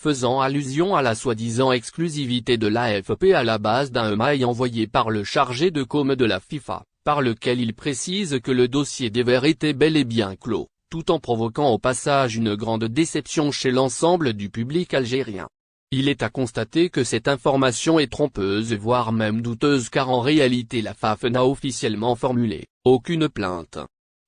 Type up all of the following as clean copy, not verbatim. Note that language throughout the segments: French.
faisant allusion à la soi-disant exclusivité de l'AFP à la base d'un mail envoyé par le chargé de com de la FIFA, par lequel il précise que le dossier des Verts était bel et bien clos, tout en provoquant au passage une grande déception chez l'ensemble du public algérien. Il est à constater que cette information est trompeuse voire même douteuse car en réalité la FAF n'a officiellement formulé aucune plainte.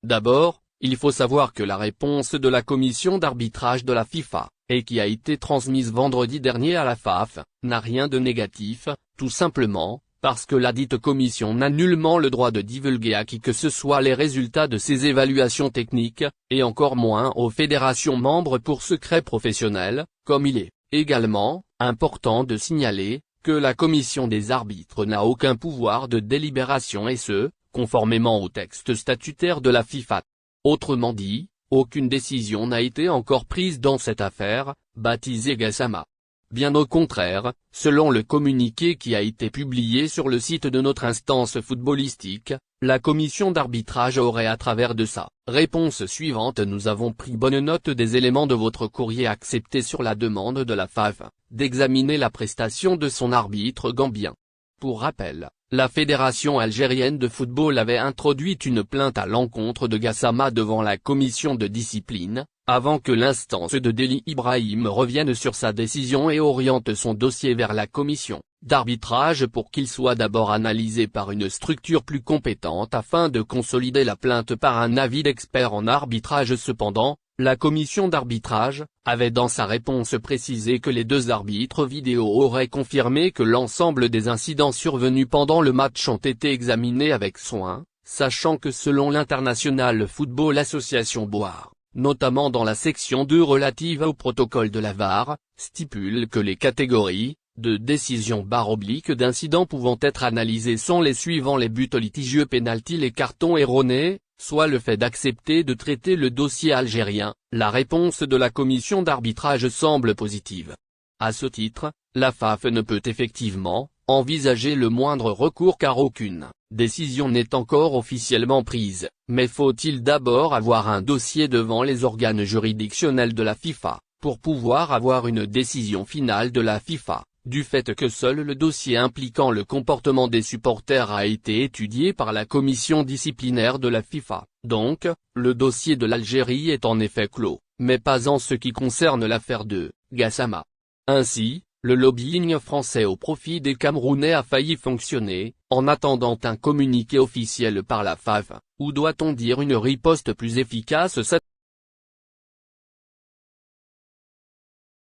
D'abord, il faut savoir que la réponse de la commission d'arbitrage de la FIFA, et qui a été transmise vendredi dernier à la FAF, n'a rien de négatif, tout simplement, parce que ladite commission n'a nullement le droit de divulguer à qui que ce soit les résultats de ses évaluations techniques, et encore moins aux fédérations membres pour secret professionnel, comme il est également important de signaler que la commission des arbitres n'a aucun pouvoir de délibération et ce, conformément au texte statutaire de la FIFA. Autrement dit, aucune décision n'a été encore prise dans cette affaire, baptisée Gassama. Bien au contraire, selon le communiqué qui a été publié sur le site de notre instance footballistique, la commission d'arbitrage aurait à travers de sa réponse suivante: nous avons pris bonne note des éléments de votre courrier accepté sur la demande de la FAF, d'examiner la prestation de son arbitre gambien. Pour rappel, la Fédération algérienne de football avait introduit une plainte à l'encontre de Gassama devant la commission de discipline, avant que l'instance de Deli Ibrahim revienne sur sa décision et oriente son dossier vers la commission d'arbitrage pour qu'il soit d'abord analysé par une structure plus compétente afin de consolider la plainte par un avis d'expert en arbitrage. Cependant, la commission d'arbitrage avait dans sa réponse précisé que les deux arbitres vidéo auraient confirmé que l'ensemble des incidents survenus pendant le match ont été examinés avec soin, sachant que selon l'International Football Association Boire, notamment dans la section 2 relative au protocole de la VAR, stipule que les catégories de décision d'incidents pouvant être analysées sont les suivants: les buts litigieux, pénalty, les cartons erronés, soit le fait d'accepter de traiter le dossier algérien. La réponse de la commission d'arbitrage semble positive. À ce titre, la FAF ne peut effectivement envisager le moindre recours car aucune décision n'est encore officiellement prise, mais faut-il d'abord avoir un dossier devant les organes juridictionnels de la FIFA, pour pouvoir avoir une décision finale de la FIFA, du fait que seul le dossier impliquant le comportement des supporters a été étudié par la commission disciplinaire de la FIFA. Donc, le dossier de l'Algérie est en effet clos, mais pas en ce qui concerne l'affaire de Gassama. Ainsi, le lobbying français au profit des Camerounais a failli fonctionner, en attendant un communiqué officiel par la FAF, ou doit-on dire une riposte plus efficace.